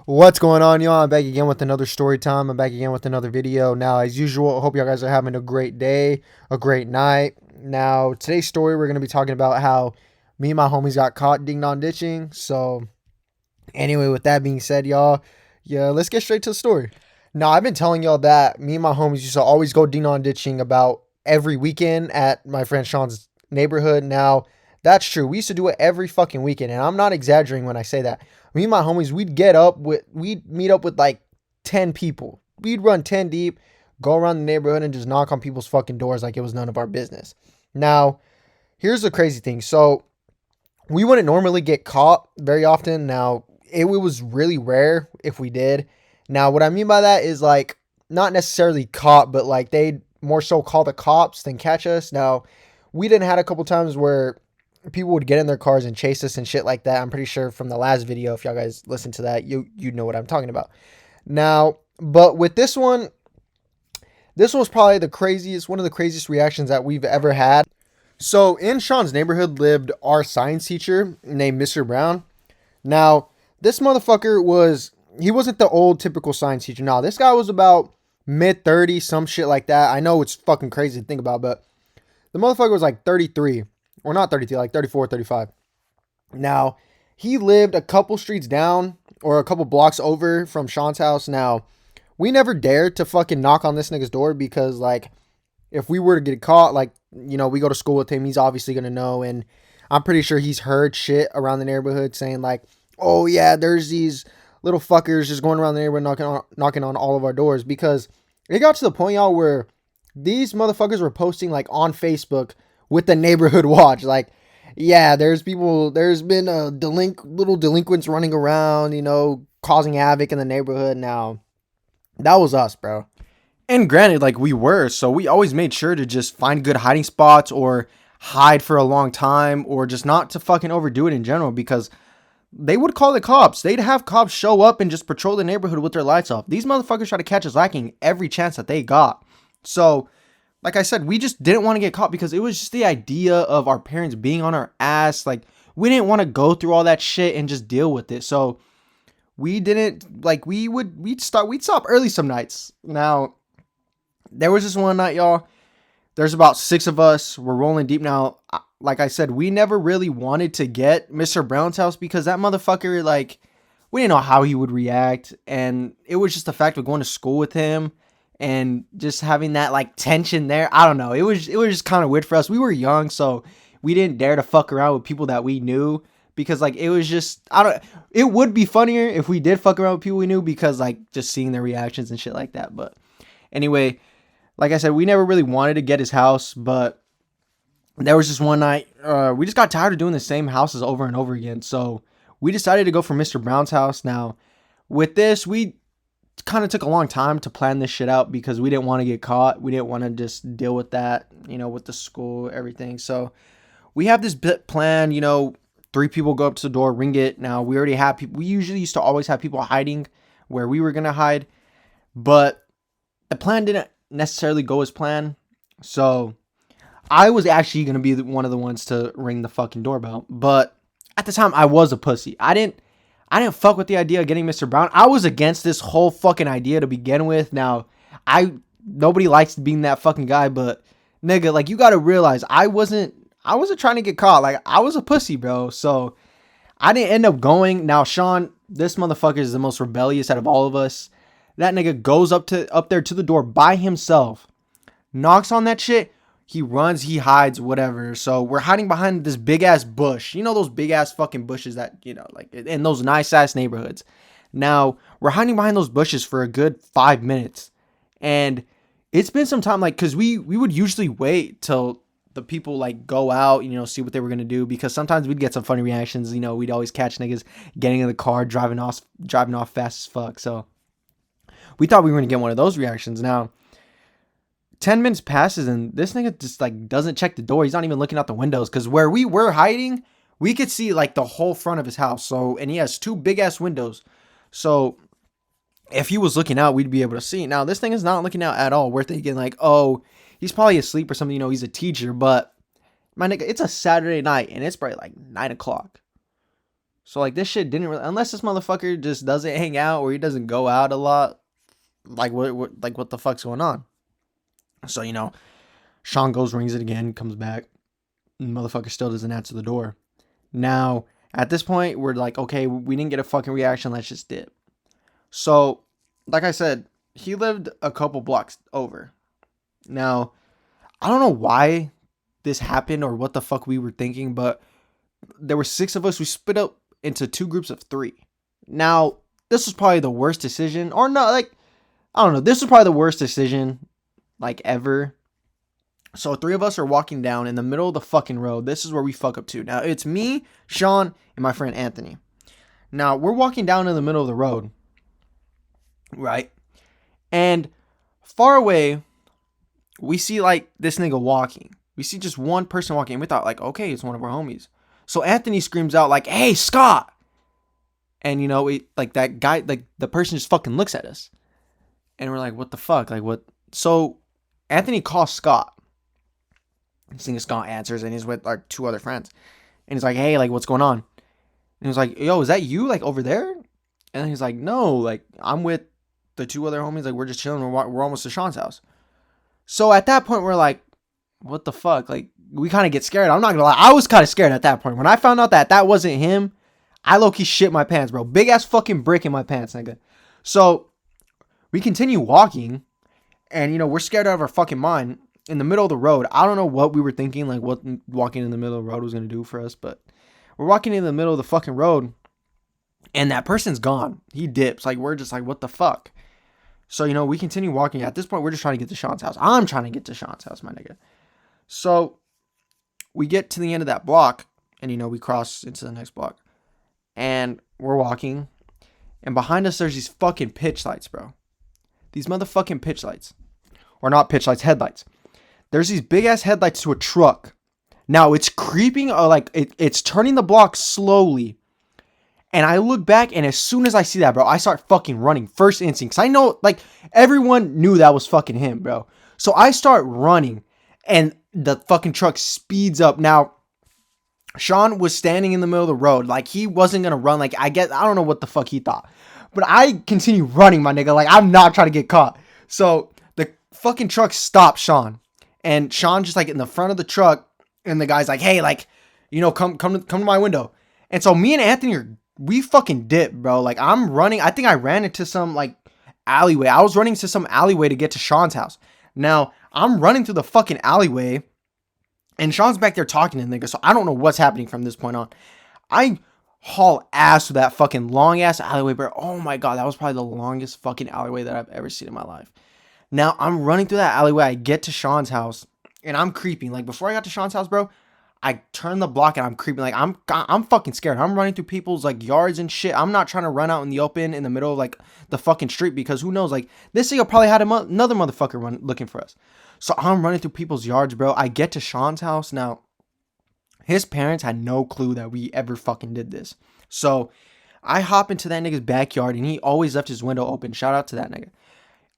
What's going on, y'all? I'm back again with another story time. I'm back again with another video. Now, as usual, I hope y'all guys are having a great day, a great night. Now, today's story, we're going to be talking about how me and my homies got caught ding dong ditching. So, anyway, with that being said, y'all, yeah, let's get straight to the story. Now, I've been telling y'all that me and my homies used to always go ding dong ditching about every weekend at my friend Sean's neighborhood. Now, that's true. We used to do it every fucking weekend, and I'm not exaggerating when I say that. Me and my homies, we'd meet up with like 10 people. We'd run 10 deep, go around the neighborhood and just knock on people's fucking doors like it was none of our business. Now, here's the crazy thing. So, we wouldn't normally get caught very often. Now, it was really rare if we did. Now, what I mean by that is like not necessarily caught, but like they'd more so call the cops than catch us. Now, we didn't had a couple times where people would get in their cars and chase us and shit like that. I'm pretty sure from the last video, if y'all guys listen to that, you know what I'm talking about. Now, but with this one, this was probably one of the craziest reactions that we've ever had. So in Sean's neighborhood lived our science teacher named Mr. Brown. Now, this motherfucker he wasn't the old typical science teacher. Now, this guy was about mid 30s, some shit like that. I know it's fucking crazy to think about, but the motherfucker was like 33, or not 33, like 34, 35. Now, he lived a couple streets down or a couple blocks over from Sean's house. Now, we never dared to fucking knock on this nigga's door because, like, if we were to get caught, like, we go to school with him, he's obviously going to know. And I'm pretty sure he's heard shit around the neighborhood saying, like, oh, yeah, there's these little fuckers just going around the neighborhood knocking on all of our doors. Because it got to the point, y'all, where these motherfuckers were posting, like, on Facebook with the neighborhood watch. Like, yeah, there's been little delinquents running around, causing havoc in the neighborhood. Now, that was us, bro. And granted, like, we were, so we always made sure to just find good hiding spots or hide for a long time or just not to fucking overdo it in general because they would call the cops. They'd have cops show up and just patrol the neighborhood with their lights off. These motherfuckers try to catch us lacking every chance that they got. So, like I said, we just didn't want to get caught because it was just the idea of our parents being on our ass. Like, we didn't want to go through all that shit and just deal with it. So, we didn't, like, we'd stop early some nights. Now, there was this one night, y'all. There's about 6 of us. We're rolling deep now. Like I said, we never really wanted to get Mr. Brown's house because that motherfucker, like, we didn't know how he would react. And it was just the fact of going to school with him and just having that, like, tension there. I don't know. It was just kind of weird for us. We were young, so we didn't dare to fuck around with people that we knew because, like, it was just, it would be funnier if we did fuck around with people we knew because, like, just seeing their reactions and shit like that. But anyway, like I said, we never really wanted to get his house, but there was just one night, we just got tired of doing the same houses over and over again. So we decided to go for Mr. Brown's house. Now, with this, we kind of took a long time to plan this shit out because we didn't want to get caught. We didn't want to just deal with that, with the school, everything. So we have this bit plan, 3 people go up to the door, ring it. Now, we already have people. We usually used to always have people hiding where we were going to hide, but the plan didn't necessarily go as planned. So I was actually going to be one of the ones to ring the fucking doorbell. But at the time, I was a pussy. I didn't fuck with the idea of getting Mr. Brown. I was against this whole fucking idea to begin with. Now, nobody likes being that fucking guy, but nigga, like, you got to realize I wasn't trying to get caught. Like, I was a pussy, bro. So I didn't end up going. Now, Sean, this motherfucker is the most rebellious out of all of us. That nigga goes up there to the door by himself, knocks on that shit. He runs, he hides, whatever. So we're hiding behind this big ass bush. Those big ass fucking bushes that, like in those nice ass neighborhoods. Now we're hiding behind those bushes for a good 5 minutes. And it's been some time, like, cause we would usually wait till the people like go out, see what they were going to do. Because sometimes we'd get some funny reactions. We'd always catch niggas getting in the car, driving off fast as fuck. So we thought we were going to get one of those reactions. Now, 10 minutes passes and this nigga just, like, doesn't check the door. He's not even looking out the windows because where we were hiding, we could see, like, the whole front of his house. So, and he has 2 big-ass windows. So, if he was looking out, we'd be able to see. Now, this thing is not looking out at all. We're thinking, like, oh, he's probably asleep or something. He's a teacher. But, my nigga, it's a Saturday night and it's probably, like, 9 o'clock. So like this shit didn't really, unless this motherfucker just doesn't hang out or he doesn't go out a lot. Like what the fuck's going on? So Sean goes, rings it again, comes back. And motherfucker still doesn't answer the door. Now at this point we're like, okay, we didn't get a fucking reaction. Let's just dip. So like I said, he lived a couple blocks over. Now I don't know why this happened or what the fuck we were thinking, but there were 6 of us. We split up into 2 groups of 3. Now, this was probably the worst decision, or not, like, I don't know. This was probably the worst decision, like, ever. So 3 of us are walking down in the middle of the fucking road. This is where we fuck up too. Now, it's me, Sean, and my friend Anthony. Now, we're walking down in the middle of the road, right? And far away, we see, like, this nigga walking. We see just one person walking. And we thought, like, okay, it's one of our homies. So Anthony screams out, like, hey, Scott. And, like, that guy, like, the person just fucking looks at us. And we're like, what the fuck? Like, what? So Anthony calls Scott. This nigga Scott answers, and he's with, like, 2 other friends. And he's like, hey, like, what's going on? And he's like, yo, is that you, like, over there? And then he's like, no, like, I'm with the 2 other homies. Like, we're just chilling. We're almost to Sean's house. So at that point, we're like, what the fuck? Like, we kind of get scared. I'm not gonna lie. I was kind of scared at that point. When I found out that wasn't him, I low-key shit my pants, bro. Big ass fucking brick in my pants, nigga. So we continue walking, and we're scared out of our fucking mind in the middle of the road. I don't know what we were thinking, like what walking in the middle of the road was gonna do for us, but we're walking in the middle of the fucking road, and that person's gone. He dips. Like, we're just like, what the fuck? So we continue walking. At this point, we're just trying to get to Sean's house. I'm trying to get to Sean's house, my nigga. So we get to the end of that block, and we cross into the next block, and we're walking, and behind us there's these fucking pitch lights, bro. These motherfucking pitch lights, or not pitch lights, headlights. There's these big ass headlights to a truck. Now it's creeping, like it's turning the block slowly, and I look back, and as soon as I see that, bro, I start fucking running. First instinct, 'cause I know, like, everyone knew that was fucking him, bro. So I start running, and the fucking truck speeds up. Now, Sean was standing in the middle of the road. Like, he wasn't going to run. Like, I don't know what the fuck he thought. But I continue running, my nigga. Like, I'm not trying to get caught. So, the fucking truck stopped Sean. And Sean just, like, in the front of the truck. And the guy's like, hey, like, come to my window. And so, me and Anthony, we fucking dipped, bro. Like, I'm running. I think I ran into some, like, alleyway. I was running to some alleyway to get to Sean's house. Now, I'm running through the fucking alleyway, and Sean's back there talking to the nigga, so I don't know what's happening from this point on. I haul ass to that fucking long ass alleyway, bro. Oh my god, that was probably the longest fucking alleyway that I've ever seen in my life. Now, I'm running through that alleyway. I get to Sean's house, and I'm creeping. Like, before I got to Sean's house, bro, I turn the block, and I'm creeping. Like, I'm fucking scared. I'm running through people's, like, yards and shit. I'm not trying to run out in the open in the middle of, like, the fucking street, because who knows? Like, this nigga probably had another motherfucker looking for us. So I'm running through people's yards, bro. I get to Sean's house. Now, his parents had no clue that we ever fucking did this. So I hop into that nigga's backyard, and he always left his window open. Shout out to that nigga.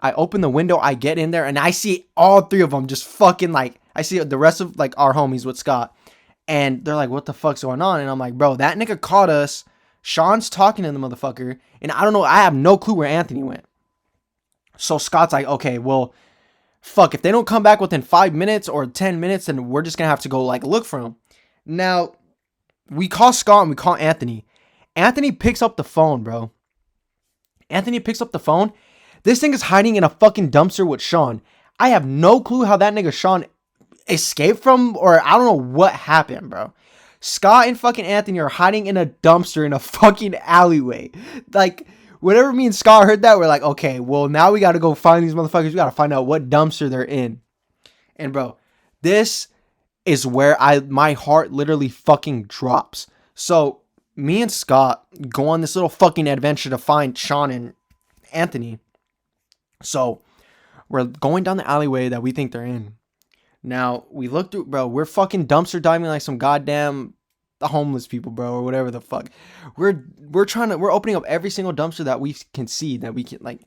I open the window, I get in there, and I see all 3 of them just fucking, like, I see the rest of, like, our homies with Scott. And they're like, what the fuck's going on? And I'm like, bro, that nigga caught us. Sean's talking to the motherfucker. And I don't know. I have no clue where Anthony went. So Scott's like, okay, well, fuck. If they don't come back within 5 minutes or 10 minutes, then we're just going to have to go, like, look for him. Now, we call Scott and we call Anthony. Anthony picks up the phone, bro. Anthony picks up the phone. This thing is hiding in a fucking dumpster with Sean. I have no clue how that nigga Sean escaped from, or I don't know what happened, bro. Scott and fucking Anthony are hiding in a dumpster in a fucking alleyway. Like, whenever me and Scott heard that, we're like, okay, well, now we gotta go find these motherfuckers. We gotta find out what dumpster they're in. And bro, this is where my heart literally fucking drops. So me and Scott go on this little fucking adventure to find Sean and Anthony. So we're going down the alleyway that we think they're in. Now, we look through, bro, we're fucking dumpster diving like some goddamn homeless people, bro, or whatever the fuck. We're opening up every single dumpster that we can see, that we can, like,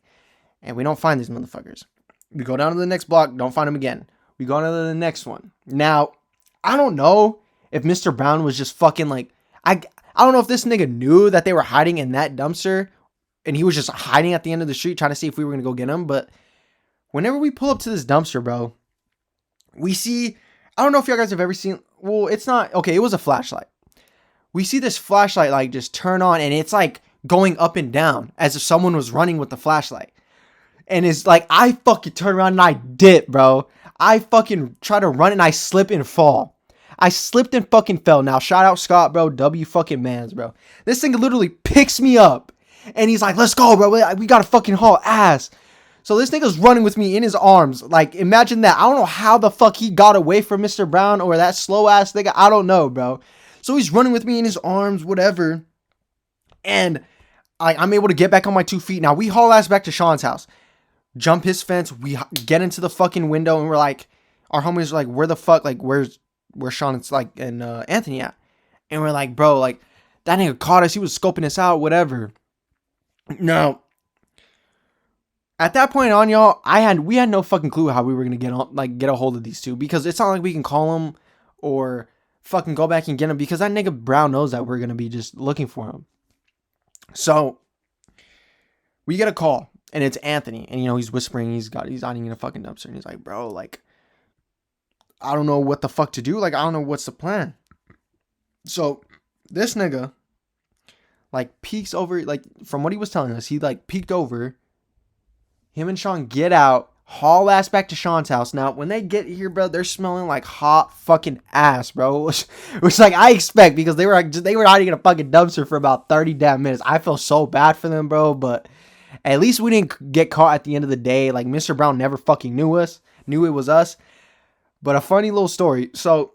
and we don't find these motherfuckers. We go down to the next block, don't find them again. We go on to the next one. Now, I don't know if Mr. Brown was just fucking, like, I I don't know if this nigga knew that they were hiding in that dumpster and he was just hiding at the end of the street trying to see if we were going to go get him. But whenever we pull up to this dumpster, bro, we see, I don't know if y'all guys have ever seen, well, it's not, okay, it was a flashlight. We see this flashlight like just turn on and it's like going up and down as if someone was running with the flashlight. And it's like, I fucking turn around and I dip, bro. I fucking try to run and I slip and fall. I slipped and fucking fell. Now, shout out Scott, bro. W fucking mans, bro. This thing literally picks me up. And he's like, let's go, bro. We gotta fucking haul ass. So this nigga's running with me in his arms. Like, imagine that. I don't know how the fuck he got away from Mr. Brown or that slow ass nigga. I don't know, bro. So he's running with me in his arms, whatever. And I'm able to get back on my 2 feet. Now, we haul ass back to Sean's house. Jump his fence. We get into the fucking window. And we're like, our homies are like, where the fuck? Like, where's Sean and, like, and Anthony at? And we're like, bro, like, that nigga caught us. He was scoping us out, whatever. Now, at that point on, y'all, we had no fucking clue how we were gonna get a hold of these two, because it's not like we can call them or fucking go back and get them, because that nigga Brown knows that we're gonna be just looking for him. So we get a call and it's Anthony, and he's whispering, he's hiding in a fucking dumpster, and he's like, bro, like, I don't know what the fuck to do, like, I don't know what's the plan. So this nigga like peeks over, like, from what he was telling us, he like peeked over. Him and Sean get out, haul ass back to Sean's house. Now, when they get here, bro, they're smelling like hot fucking ass, bro. Which like I expect, because they were hiding in a fucking dumpster for about 30 damn minutes. I feel so bad for them, bro, but at least we didn't get caught at the end of the day. Like, Mr. Brown never fucking knew it was us. But a funny little story. So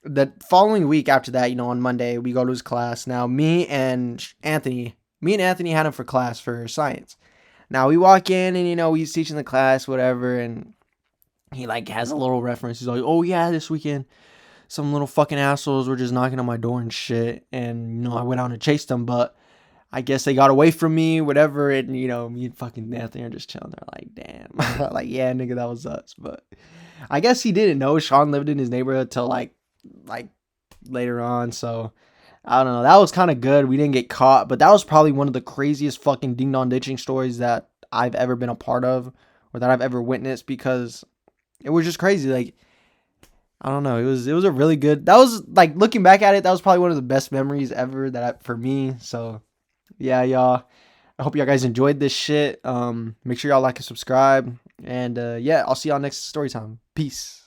the following week after that, on Monday, we go to his class. Now, me and Anthony had him for class for science. Now, we walk in and, he's teaching the class, whatever, and he, like, has a little reference. He's like, oh, yeah, this weekend, some little fucking assholes were just knocking on my door and shit, and, I went out and chased them, but I guess they got away from me, whatever, and, me and fucking Anthony are just chilling there, like, damn. Like, yeah, nigga, that was us, but I guess he didn't know Sean lived in his neighborhood till, like, later on, so I don't know. That was kind of good. We didn't get caught, but that was probably one of the craziest fucking ding-dong ditching stories that I've ever been a part of, or that I've ever witnessed, because it was just crazy. Like, I don't know. It was a really good, that was, like, looking back at it, that was probably one of the best memories ever for me. So yeah, y'all, I hope y'all guys enjoyed this shit. Make sure y'all like and subscribe, and yeah, I'll see y'all next story time. Peace.